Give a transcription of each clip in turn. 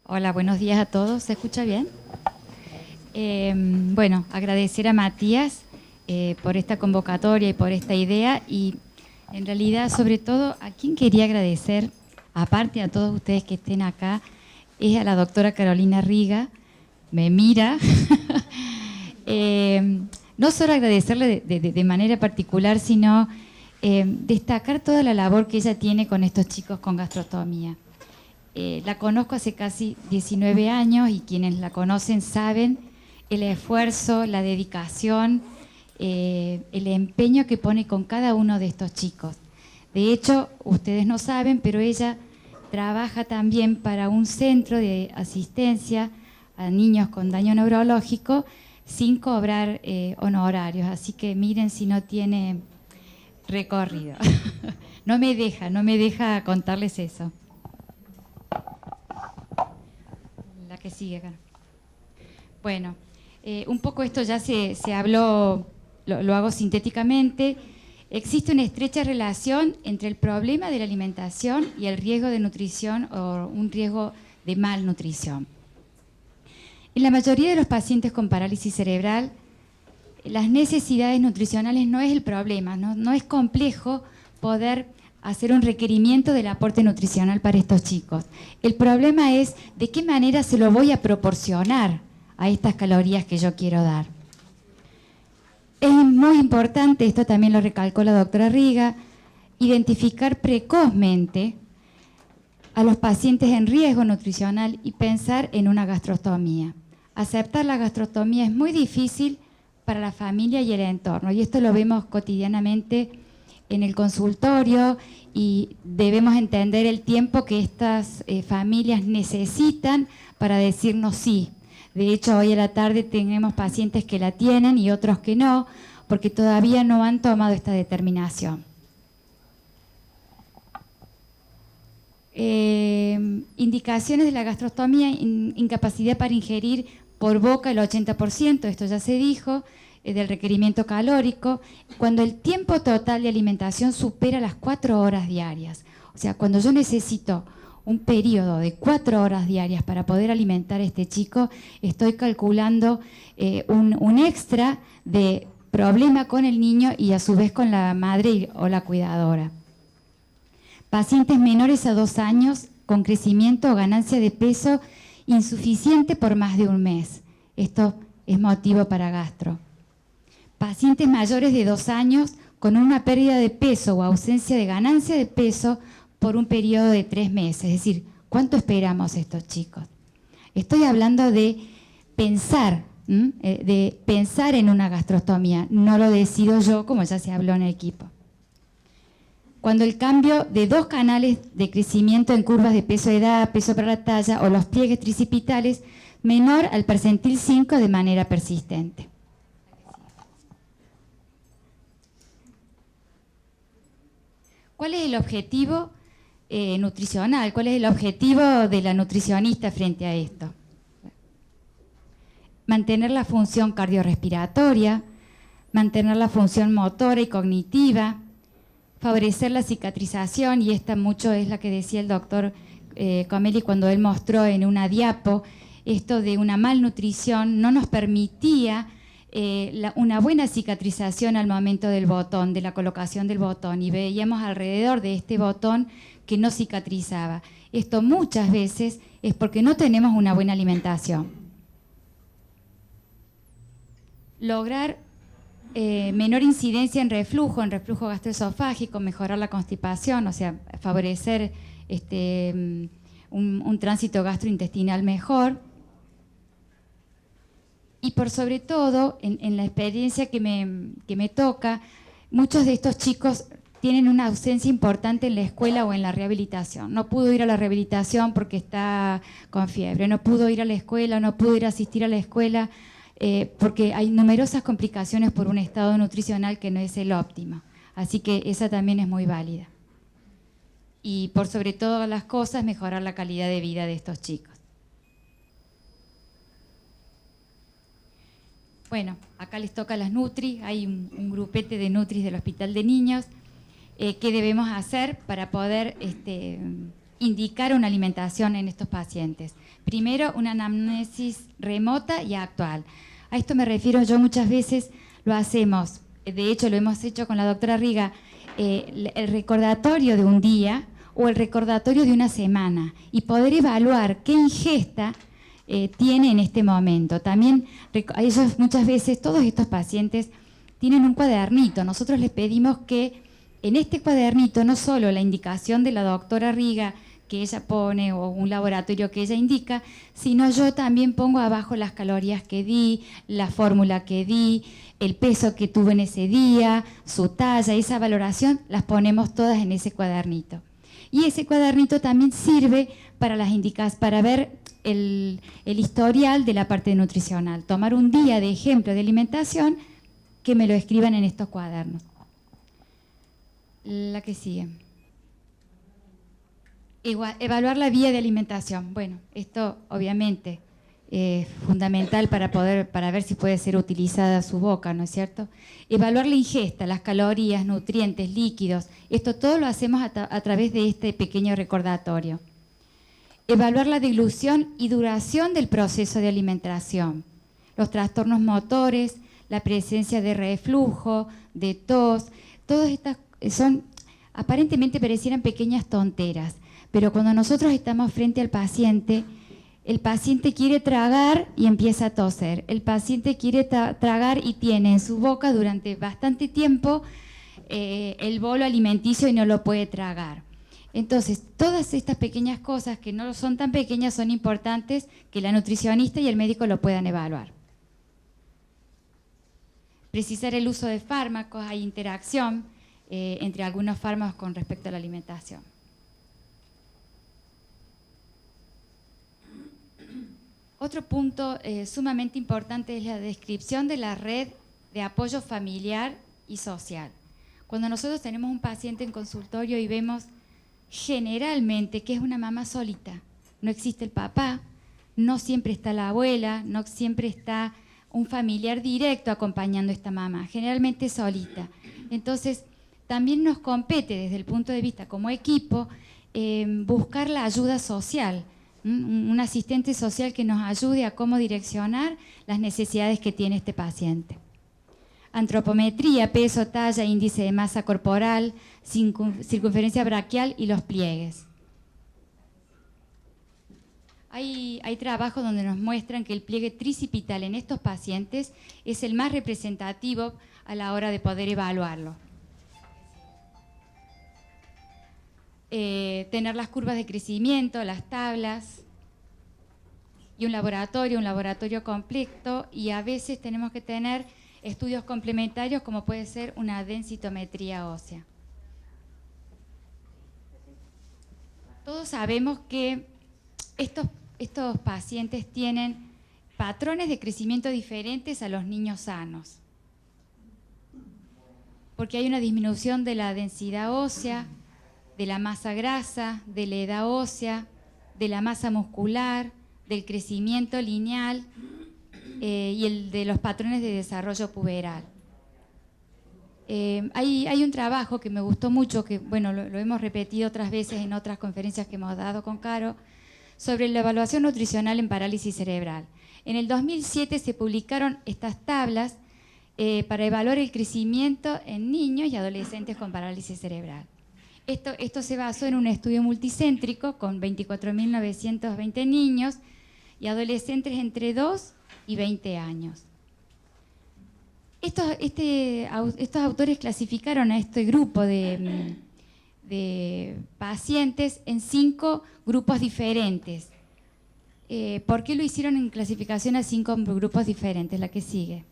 Hola, buenos días a todos. ¿Se escucha bien? Bueno, agradecer a Matías por esta convocatoria y por esta idea, y en realidad, sobre todo, a quien quería agradecer, aparte a todos ustedes que estén acá, es a la doctora Carolina Riga. Me mira. No solo agradecerle de manera particular, sino destacar toda la labor que ella tiene con estos chicos con gastrostomía. La conozco hace casi 19 años y quienes la conocen saben el esfuerzo, la dedicación, el empeño que pone con cada uno de estos chicos. De hecho, ustedes no saben, pero ella trabaja también para un centro de asistencia a niños con daño neurológico sin cobrar honorarios. Así que miren si no tiene recorrido. No me deja contarles eso. La que sigue acá. Bueno, un poco esto ya se habló, lo hago sintéticamente. Existe una estrecha relación entre el problema de la alimentación y el riesgo de nutrición o un riesgo de malnutrición. En la mayoría de los pacientes con parálisis cerebral, las necesidades nutricionales no es el problema, no es complejo poder hacer un requerimiento del aporte nutricional para estos chicos. El problema es de qué manera se lo voy a proporcionar a estas calorías que yo quiero dar. Es muy importante, esto también lo recalcó la doctora Riga, identificar precozmente a los pacientes en riesgo nutricional y pensar en una gastrostomía. Aceptar la gastrostomía es muy difícil para la familia y el entorno, y esto lo vemos cotidianamente en el consultorio, y debemos entender el tiempo que estas familias necesitan para decirnos sí. De hecho, hoy a la tarde tenemos pacientes que la tienen y otros que no, porque todavía no han tomado esta determinación. Indicaciones de la gastrostomía: incapacidad para ingerir por boca el 80%, esto ya se dijo, del requerimiento calórico, cuando el tiempo total de alimentación supera las 4 horas diarias. O sea, cuando yo necesito un periodo de 4 horas diarias para poder alimentar a este chico, estoy calculando un extra de problema con el niño y a su vez con la madre o la cuidadora. Pacientes menores a 2 años con crecimiento o ganancia de peso insuficiente por más de un mes. Esto es motivo para gastro. Pacientes mayores de 2 años con una pérdida de peso o ausencia de ganancia de peso por un periodo de 3 meses. Es decir, ¿cuánto esperamos estos chicos? Estoy hablando de pensar en una gastrostomía. No lo decido yo, como ya se habló en el equipo. Cuando el cambio de 2 canales de crecimiento en curvas de peso-edad, peso para la talla o los pliegues tricipitales menor al percentil 5 de manera persistente. ¿Cuál es el objetivo nutricional? ¿Cuál es el objetivo de la nutricionista frente a esto? Mantener la función cardiorrespiratoria, mantener la función motora y cognitiva, favorecer la cicatrización, y esta mucho es la que decía el doctor Comelli cuando él mostró en una diapo, esto de una malnutrición no nos permitía una buena cicatrización al momento del botón, de la colocación del botón, y veíamos alrededor de este botón que no cicatrizaba. Esto muchas veces es porque no tenemos una buena alimentación. Lograr menor incidencia en reflujo gastroesofágico, mejorar la constipación, o sea, favorecer un tránsito gastrointestinal mejor. Y por sobre todo, en la experiencia que me toca, muchos de estos chicos tienen una ausencia importante en la escuela o en la rehabilitación. No pudo ir a la rehabilitación porque está con fiebre, no pudo ir a la escuela, no pudo ir a asistir a la escuela, porque hay numerosas complicaciones por un estado nutricional que no es el óptimo. Así que esa también es muy válida. Y por sobre todas las cosas, mejorar la calidad de vida de estos chicos. Bueno, acá les toca a las Nutri, hay un grupete de Nutris del Hospital de Niños. ¿Qué debemos hacer para poder indicar una alimentación en estos pacientes. Primero, una anamnesis remota y actual. A esto me refiero, yo muchas veces lo hacemos, de hecho lo hemos hecho con la doctora Riga, el recordatorio de un día o el recordatorio de una semana y poder evaluar qué ingesta tiene en este momento. También ellos muchas veces, todos estos pacientes tienen un cuadernito. Nosotros les pedimos que en este cuadernito no solo la indicación de la doctora Riga que ella pone o un laboratorio que ella indica, sino yo también pongo abajo las calorías que di, la fórmula que di, el peso que tuve en ese día, su talla, esa valoración, las ponemos todas en ese cuadernito. Y ese cuadernito también sirve para para ver el historial de la parte nutricional. Tomar un día de ejemplo de alimentación que me lo escriban en estos cuadernos. La que sigue. Evaluar la vía de alimentación. Bueno, esto obviamente es fundamental para ver si puede ser utilizada su boca, ¿no es cierto? Evaluar la ingesta, las calorías, nutrientes, líquidos. Esto todo lo hacemos a través de este pequeño recordatorio. Evaluar la deglución y duración del proceso de alimentación. Los trastornos motores, la presencia de reflujo, de tos, todas estas aparentemente parecieran pequeñas tonteras, pero cuando nosotros estamos frente al paciente, el paciente quiere tragar y empieza a toser. El paciente quiere tragar y tiene en su boca durante bastante tiempo el bolo alimenticio y no lo puede tragar. Entonces, todas estas pequeñas cosas que no son tan pequeñas son importantes que la nutricionista y el médico lo puedan evaluar. Precisar el uso de fármacos, hay interacción entre algunos fármacos con respecto a la alimentación. Otro punto sumamente importante es la descripción de la red de apoyo familiar y social. Cuando nosotros tenemos un paciente en consultorio y vemos generalmente que es una mamá solita, no existe el papá, no siempre está la abuela, no siempre está un familiar directo acompañando a esta mamá, generalmente solita. Entonces, también nos compete desde el punto de vista como equipo buscar la ayuda social, un asistente social que nos ayude a cómo direccionar las necesidades que tiene este paciente. Antropometría, peso, talla, índice de masa corporal, circunferencia braquial y los pliegues. Hay trabajos donde nos muestran que el pliegue tricipital en estos pacientes es el más representativo a la hora de poder evaluarlo. Tener las curvas de crecimiento, las tablas y un laboratorio completo, y a veces tenemos que tener estudios complementarios como puede ser una densitometría ósea. Todos sabemos que estos pacientes tienen patrones de crecimiento diferentes a los niños sanos, porque hay una disminución de la densidad ósea, de la masa grasa, de la edad ósea, de la masa muscular, del crecimiento lineal y de los patrones de desarrollo puberal. Hay un trabajo que me gustó mucho, que bueno, lo hemos repetido otras veces en otras conferencias que hemos dado con Caro, sobre la evaluación nutricional en parálisis cerebral. En el 2007 se publicaron estas tablas para evaluar el crecimiento en niños y adolescentes con parálisis cerebral. Esto se basó en un estudio multicéntrico con 24.920 niños y adolescentes entre 2 y 20 años. Estos autores clasificaron a este grupo de pacientes en 5 grupos diferentes. ¿Por qué lo hicieron en clasificación a 5 grupos diferentes? La que sigue.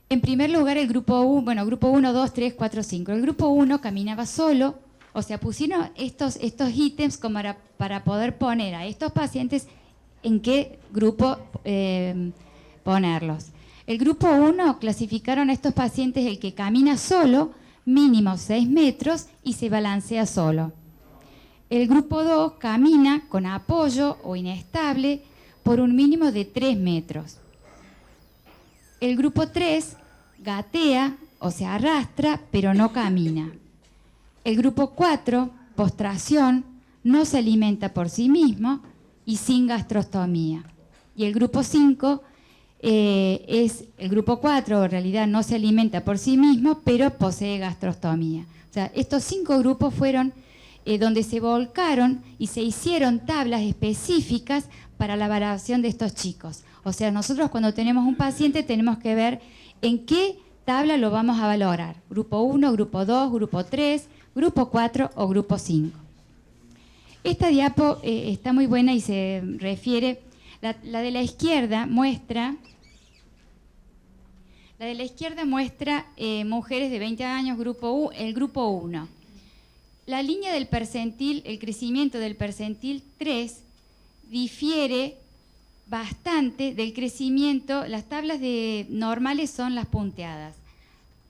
En primer lugar, el grupo 1, grupo 1, 2, 3, 4, 5. El grupo 1 caminaba solo, o sea, pusieron estos ítems como para poder poner a estos pacientes en qué grupo ponerlos. El grupo 1 clasificaron a estos pacientes el que camina solo, mínimo 6 metros y se balancea solo. El grupo 2 camina con apoyo o inestable por un mínimo de 3 metros. El grupo 3 gatea, o sea, arrastra, pero no camina. El grupo 4 postración, no se alimenta por sí mismo y sin gastrostomía. Y el grupo 5 es el grupo 4, en realidad no se alimenta por sí mismo, pero posee gastrostomía. O sea, estos 5 grupos fueron donde se volcaron y se hicieron tablas específicas para la valoración de estos chicos. O sea, nosotros cuando tenemos un paciente tenemos que ver en qué tabla lo vamos a valorar. Grupo 1, grupo 2, grupo 3, grupo 4 o grupo 5. Esta diapo está muy buena y se refiere, la de la izquierda muestra mujeres de 20 años, el grupo 1. La línea del percentil, el crecimiento del percentil 3 difiere bastante del crecimiento. Las tablas normales son las punteadas.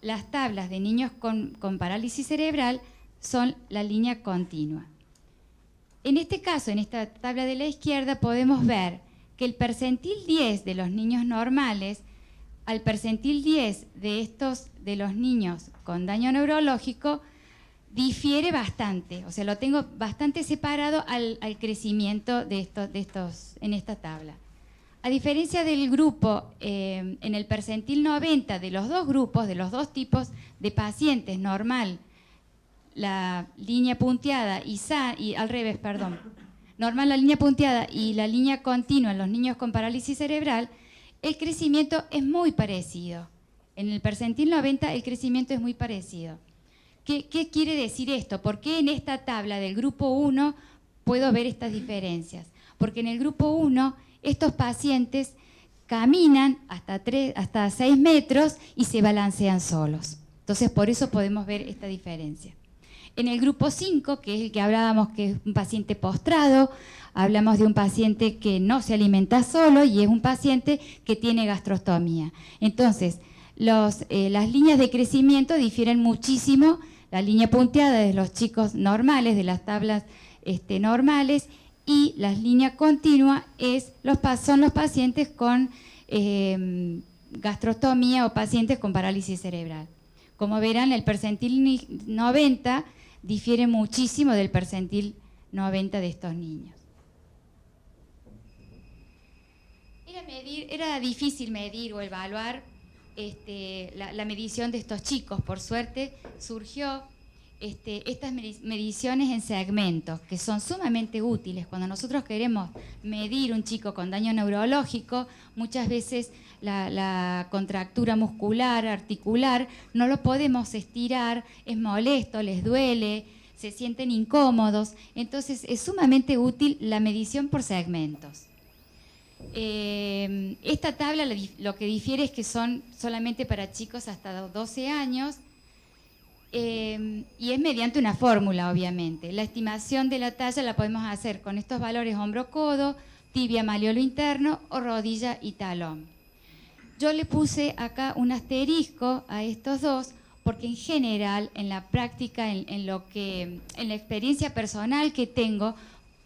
Las tablas de niños con parálisis cerebral son la línea continua. En este caso, en esta tabla de la izquierda, podemos ver que el percentil 10 de los niños normales al percentil 10 de los niños con daño neurológico difiere bastante, o sea, lo tengo bastante separado al crecimiento de estos en esta tabla. A diferencia del grupo, en el percentil 90 de los dos grupos, de los dos tipos de pacientes, normal, la línea punteada y al revés, perdón, normal la línea punteada y la línea continua en los niños con parálisis cerebral, el crecimiento es muy parecido. En el percentil 90 el crecimiento es muy parecido. ¿Qué quiere decir esto? ¿Por qué en esta tabla del grupo 1 puedo ver estas diferencias? Porque en el grupo 1 estos pacientes caminan hasta 6 metros y se balancean solos. Entonces por eso podemos ver esta diferencia. En el grupo 5, que es el que hablábamos que es un paciente postrado, hablamos de un paciente que no se alimenta solo y es un paciente que tiene gastrostomía. Entonces, las líneas de crecimiento difieren muchísimo. La línea punteada de los chicos normales, de las tablas normales, y la línea continua son los pacientes con gastrostomía o pacientes con parálisis cerebral. Como verán, el percentil 90 difiere muchísimo del percentil 90 de estos niños. Era difícil medir o evaluar la medición de estos chicos. Por suerte surgió estas mediciones en segmentos, que son sumamente útiles. Cuando nosotros queremos medir un chico con daño neurológico, muchas veces la contractura muscular, articular, no lo podemos estirar, es molesto, les duele, se sienten incómodos. Entonces es sumamente útil la medición por segmentos. Esta tabla lo que difiere es que son solamente para chicos hasta 12 años y es mediante una fórmula, obviamente. La estimación de la talla la podemos hacer con estos valores hombro-codo, tibia maleolo interno o rodilla y talón. Yo le puse acá un asterisco a estos dos porque en general, en la práctica, en la experiencia personal que tengo,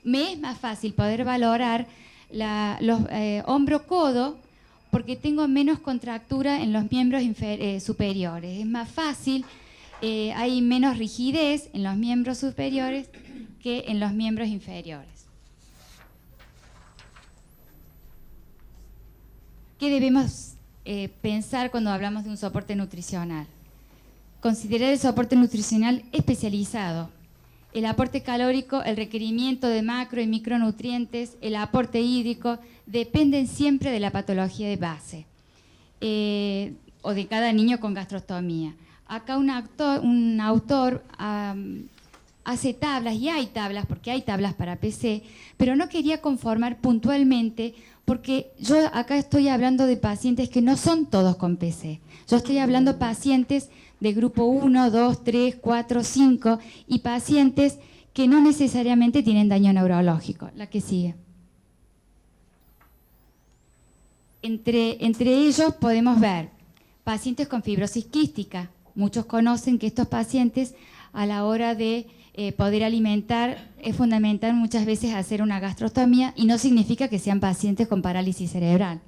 me es más fácil poder valorar los hombro-codo porque tengo menos contractura en los miembros superiores. Es más fácil, hay menos rigidez en los miembros superiores que en los miembros inferiores. ¿Qué debemos pensar cuando hablamos de un soporte nutricional? Considerar el soporte nutricional especializado. El aporte calórico, el requerimiento de macro y micronutrientes, el aporte hídrico, dependen siempre de la patología de base o de cada niño con gastrostomía. Acá un autor hace tablas, y hay tablas, porque hay tablas para PC, pero no quería conformar puntualmente, porque yo acá estoy hablando de pacientes que no son todos con PC. Yo estoy hablando de pacientes de grupo 1, 2, 3, 4, 5 y pacientes que no necesariamente tienen daño neurológico. La que sigue. Entre ellos podemos ver pacientes con fibrosis quística. Muchos conocen que estos pacientes a la hora de poder alimentar es fundamental muchas veces hacer una gastrostomía y no significa que sean pacientes con parálisis cerebral.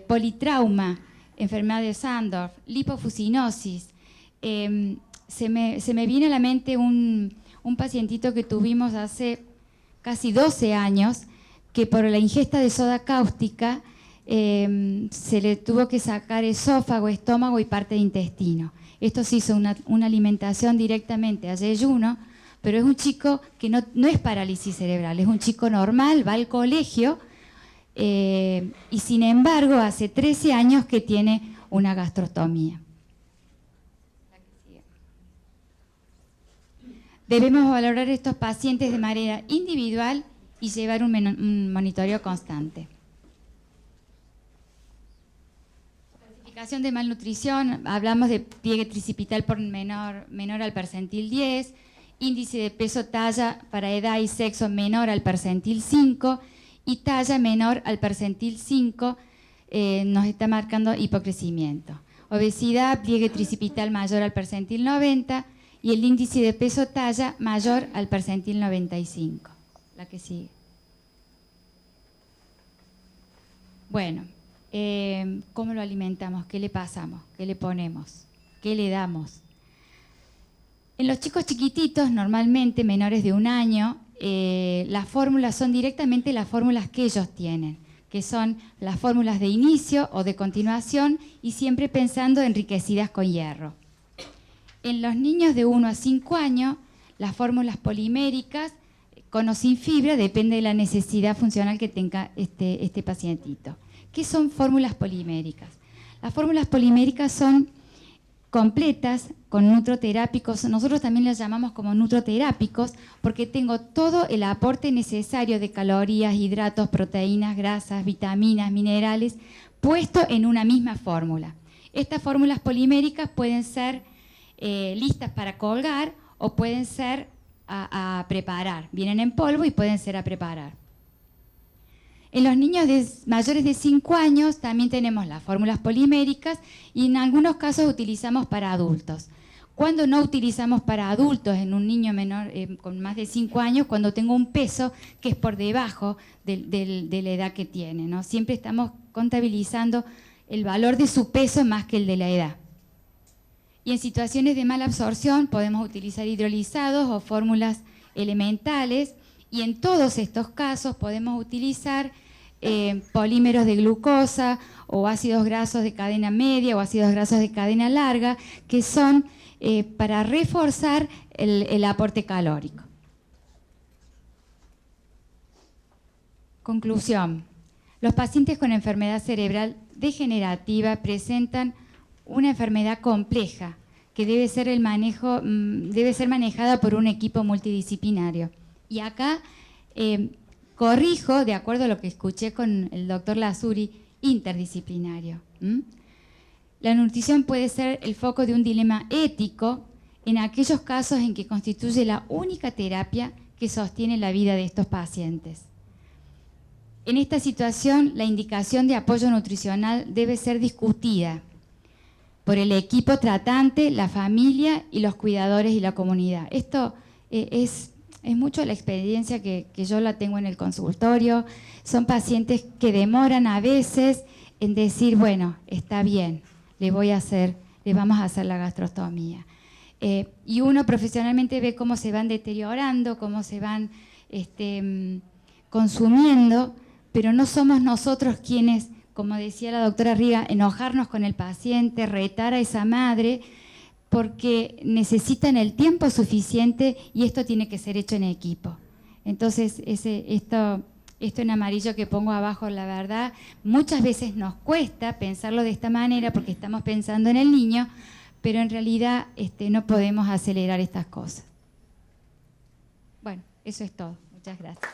Politrauma, enfermedad de Sandorf, lipofuscinosis. Se me viene a la mente un un pacientito que tuvimos hace casi 12 años, que por la ingesta de soda cáustica se le tuvo que sacar esófago, estómago y parte de intestino. Esto se hizo una alimentación directamente a ayuno, pero es un chico que no es parálisis cerebral, es un chico normal, va al colegio y sin embargo hace 13 años que tiene una gastrostomía. Debemos valorar estos pacientes de manera individual y llevar un monitoreo constante. Clasificación de malnutrición, hablamos de pliegue tricipital por menor al percentil 10, índice de peso talla para edad y sexo menor al percentil 5 y talla menor al percentil 5 nos está marcando hipocrecimiento. Obesidad, pliegue tricipital mayor al percentil 90 y el índice de peso talla mayor al percentil 95. La que sigue. Bueno, ¿cómo lo alimentamos? ¿Qué le pasamos? ¿Qué le ponemos? ¿Qué le damos? En los chicos chiquititos, normalmente menores de 1 año, las fórmulas son directamente las fórmulas que ellos tienen, que son las fórmulas de inicio o de continuación y siempre pensando enriquecidas con hierro. En los niños de 1 a 5 años, las fórmulas poliméricas, con o sin fibra, depende de la necesidad funcional que tenga este pacientito. ¿Qué son fórmulas poliméricas? Las fórmulas poliméricas son completas, con nutroterápicos, nosotros también las llamamos como nutroterápicos, porque tengo todo el aporte necesario de calorías, hidratos, proteínas, grasas, vitaminas, minerales, puesto en una misma fórmula. Estas fórmulas poliméricas pueden ser listas para colgar o pueden ser a preparar. Vienen en polvo y pueden ser a preparar. En los niños mayores de 5 años también tenemos las fórmulas poliméricas y en algunos casos utilizamos para adultos. Cuando no utilizamos para adultos en un niño menor con más de 5 años, cuando tengo un peso que es por debajo de la edad que tiene, ¿no? Siempre estamos contabilizando el valor de su peso más que el de la edad. Y en situaciones de mala absorción podemos utilizar hidrolizados o fórmulas elementales y en todos estos casos podemos utilizar polímeros de glucosa o ácidos grasos de cadena media o ácidos grasos de cadena larga que son para reforzar el aporte calórico. Conclusión. Los pacientes con enfermedad cerebral degenerativa presentan una enfermedad compleja que debe ser manejada por un equipo multidisciplinario. Y acá corrijo, de acuerdo a lo que escuché con el doctor Lazuri, interdisciplinario. La nutrición puede ser el foco de un dilema ético en aquellos casos en que constituye la única terapia que sostiene la vida de estos pacientes. En esta situación, la indicación de apoyo nutricional debe ser discutida por el equipo tratante, la familia y los cuidadores y la comunidad. Esto es mucho la experiencia que yo la tengo en el consultorio. Son pacientes que demoran a veces en decir, bueno, está bien, le vamos a hacer la gastrostomía. Y uno profesionalmente ve cómo se van deteriorando, cómo se van consumiendo, pero no somos nosotros quienes, como decía la doctora Riga, enojarnos con el paciente, retar a esa madre, porque necesitan el tiempo suficiente y esto tiene que ser hecho en equipo. Entonces, esto en amarillo que pongo abajo, la verdad, muchas veces nos cuesta pensarlo de esta manera porque estamos pensando en el niño, pero en realidad no podemos acelerar estas cosas. Bueno, eso es todo. Muchas gracias.